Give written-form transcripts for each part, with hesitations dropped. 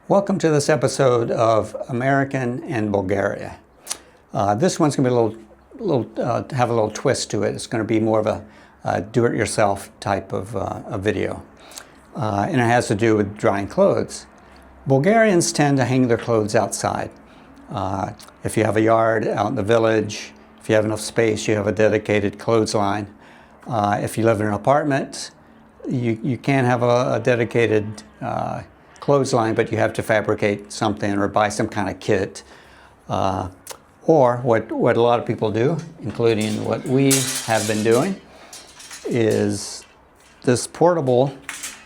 Welcome to this episode of American and Bulgaria. This one's going to be have a little twist to it. It's going to be more of a do-it-yourself type of video, and it has to do with drying clothes. Bulgarians tend to hang their clothes outside. If you have a yard out in the village, if you have enough space, you have a dedicated clothesline. If you live in an apartment, you can have a dedicated clothesline, but you have to fabricate something or buy some kind of kit. Or what a lot of people do, including what we have been doing, is this portable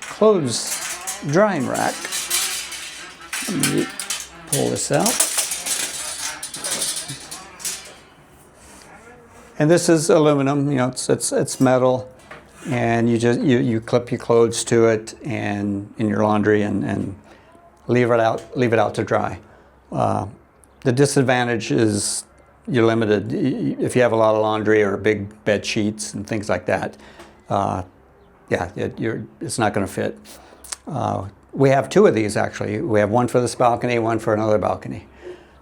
clothes drying rack. Let me pull this out. And this is aluminum, it's metal. And you clip your clothes to it and in your laundry and leave it out to dry. The disadvantage is you're limited. If you have a lot of laundry or big bed sheets and things like that, it's not going to fit. We have two of these actually. We have one for this balcony, one for another balcony.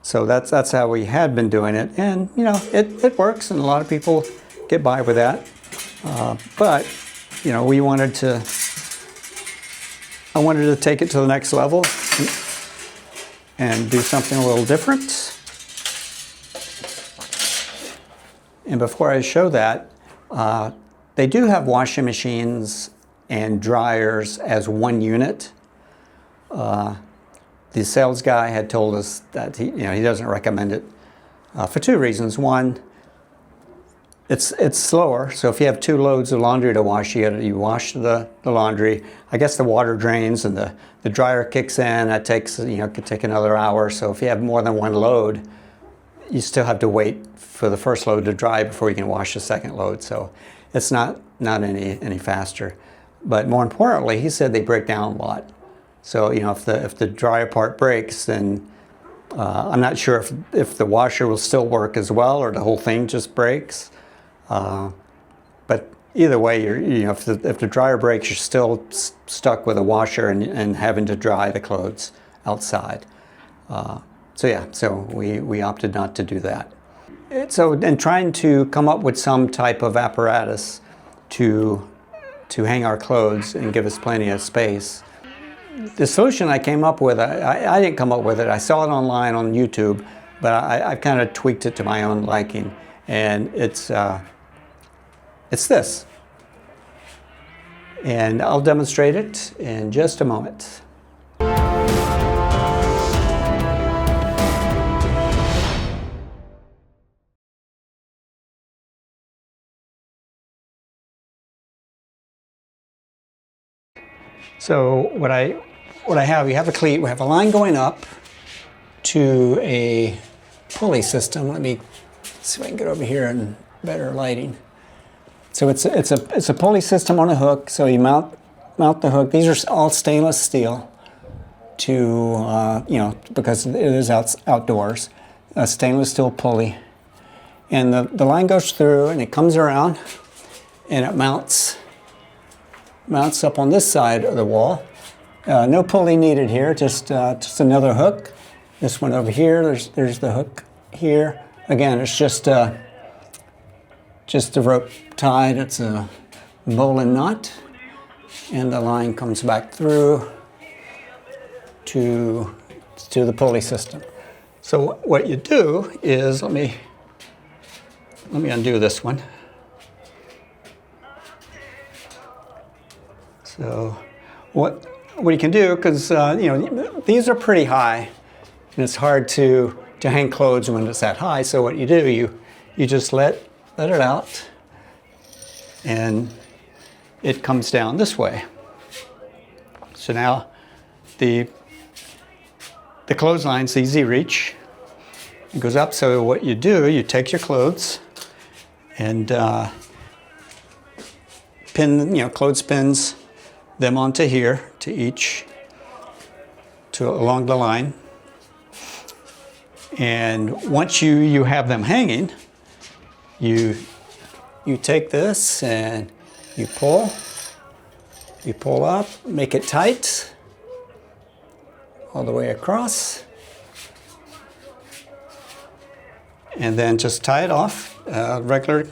So that's how we had been doing it, and it works, and a lot of people get by with that. But I wanted to take it to the next level and do something a little different. And before I show that, they do have washing machines and dryers as one unit. The sales guy had told us that he doesn't recommend it for two reasons. One, it's slower, so if you have two loads of laundry to wash, you wash the laundry. I guess the water drains and the dryer kicks in. That takes could take another hour. So if you have more than one load, you still have to wait for the first load to dry before you can wash the second load. So it's not any faster. But more importantly, he said they break down a lot. So if the dryer part breaks, then I'm not sure if the washer will still work as well or the whole thing just breaks. But either way, if the dryer breaks, you're still stuck with a washer and having to dry the clothes outside. So we opted not to do that. And trying to come up with some type of apparatus to hang our clothes and give us plenty of space. The solution I came up with, I didn't come up with it. I saw it online on YouTube, but I kind of tweaked it to my own liking, and it's this. And I'll demonstrate it in just a moment. So what I have, we have a cleat, we have a line going up to a pulley system. Let me see if I can get over here in better lighting. So it's a pulley system on a hook. So you mount the hook. These are all stainless steel because it is outdoors. A stainless steel pulley, and the line goes through and it comes around and it mounts up on this side of the wall. No pulley needed here. Just another hook. This one over here. There's the hook here. Again, it's just the rope tied. It's a bowline knot, and the line comes back through to the pulley system. So what you do is, let me undo this one. So what you can do, because these are pretty high, and it's hard to hang clothes when it's that high. So what you do, you just let it out, and it comes down this way. So now the clothesline's easy reach. It goes up. So what you do, you take your clothes and clothespins them onto here along the line. And once you have them hanging, you take this and you pull up, make it tight, all the way across. And then just tie it off, regular,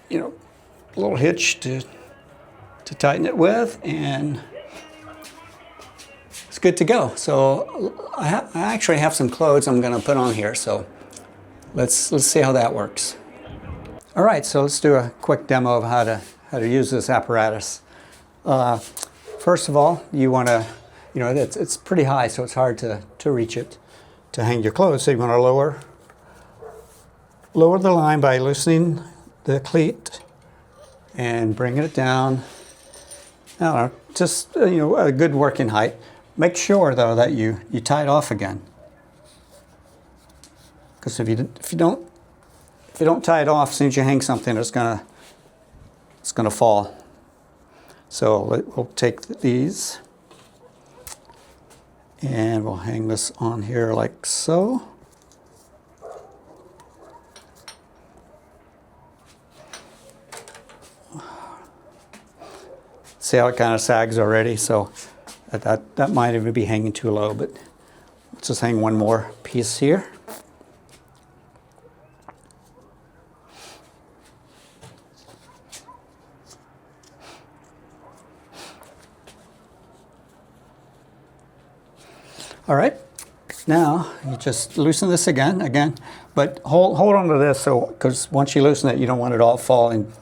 you know, little hitch to tighten it with, and it's good to go. So I actually have some clothes I'm going to put on here, so let's see how that works. All right, so let's do a quick demo of how to use this apparatus. First of all, you want to, you know, it's pretty high, so it's hard to reach it to hang your clothes. So you want to lower the line by loosening the cleat and bringing it down. I don't know, just you know, a good working height. Make sure though that you tie it off again, because if you don't tie it off, as soon as you hang something, it's gonna fall. So we'll take these and we'll hang this on here like so. See how it kind of sags already? So that might even be hanging too low, but let's just hang one more piece here. All right, now you just loosen this again, but hold on to this, so because once you loosen it, you don't want it all falling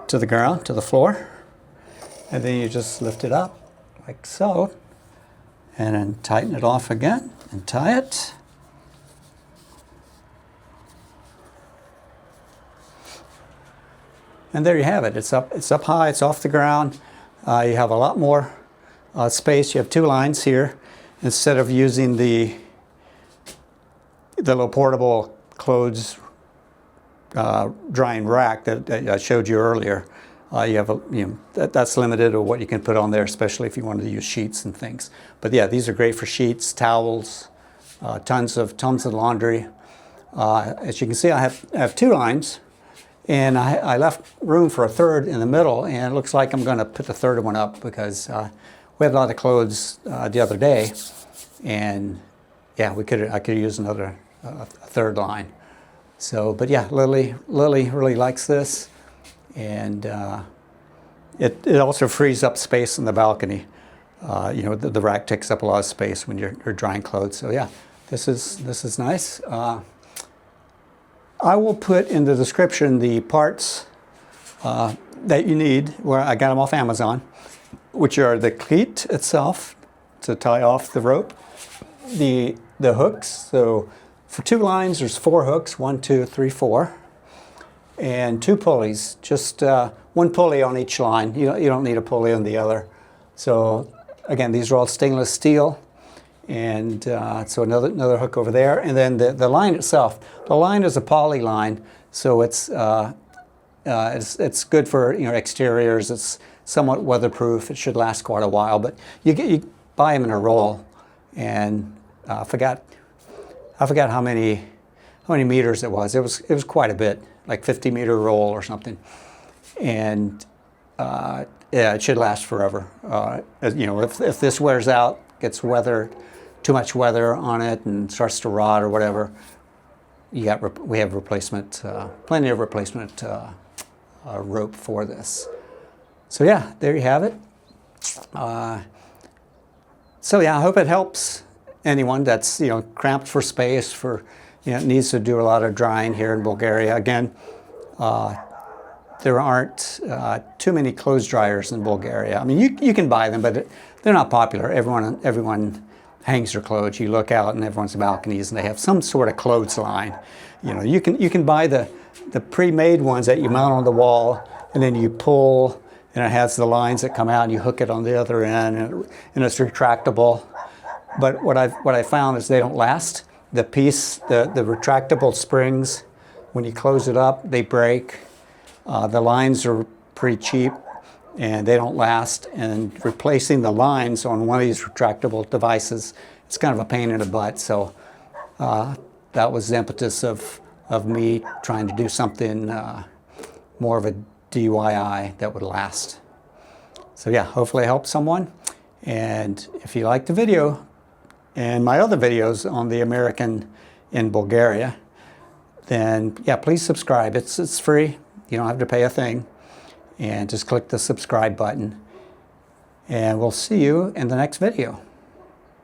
to the ground, to the floor. And then you just lift it up like so, and then tighten it off again and tie it. And there you have it. It's up high, it's off the ground. You have a lot more space. You have two lines here. Instead of using the little portable clothes drying rack that I showed you earlier, you have that's limited to what you can put on there, especially if you wanted to use sheets and things. But yeah, these are great for sheets, towels, tons of laundry. As you can see, I have two lines, and I left room for a third in the middle, and it looks like I'm going to put the third one up because we had a lot of clothes the other day, and yeah, I could use another a third line. So, but yeah, Lily really likes this, and it also frees up space in the balcony. You know, the rack takes up a lot of space when you're drying clothes. So yeah, this is nice. I will put in the description the parts that you need, where I got them off Amazon, which are the cleat itself to tie off the rope, the hooks. So for two lines, there's 4 hooks, 1, 2, 3, 4, and 2 pulleys. Just one pulley on each line. You don't need a pulley on the other. So again, these are all stainless steel, and so another hook over there, and then the line itself. The line is a poly line, so it's good for exteriors. It's somewhat weatherproof. It should last quite a while, but you buy them in a roll, and I forgot how many meters it was. It was quite a bit, like 50-meter roll or something, and yeah, it should last forever. If this wears out, gets too much weather on it, and starts to rot or whatever, we have replacement, plenty of replacement rope for this. So yeah, there you have it. So yeah, I hope it helps anyone that's cramped for space, needs to do a lot of drying here in Bulgaria. Again, there aren't too many clothes dryers in Bulgaria. I mean, you can buy them, but they're not popular. Everyone hangs their clothes. You look out and everyone's balconies, and they have some sort of clothesline. You can buy the pre-made ones that you mount on the wall, and then you pull, and it has the lines that come out, and you hook it on the other end, and it's retractable. But what I found is they don't last. The retractable springs, when you close it up, they break. The lines are pretty cheap, and they don't last. And replacing the lines on one of these retractable devices, it's kind of a pain in the butt. So that was the impetus of me trying to do something more of a DIY that would last. So yeah, hopefully I helped someone. And if you like the video and my other videos on the American in Bulgaria, then yeah, please subscribe. It's free. You don't have to pay a thing. And just click the subscribe button. And we'll see you in the next video.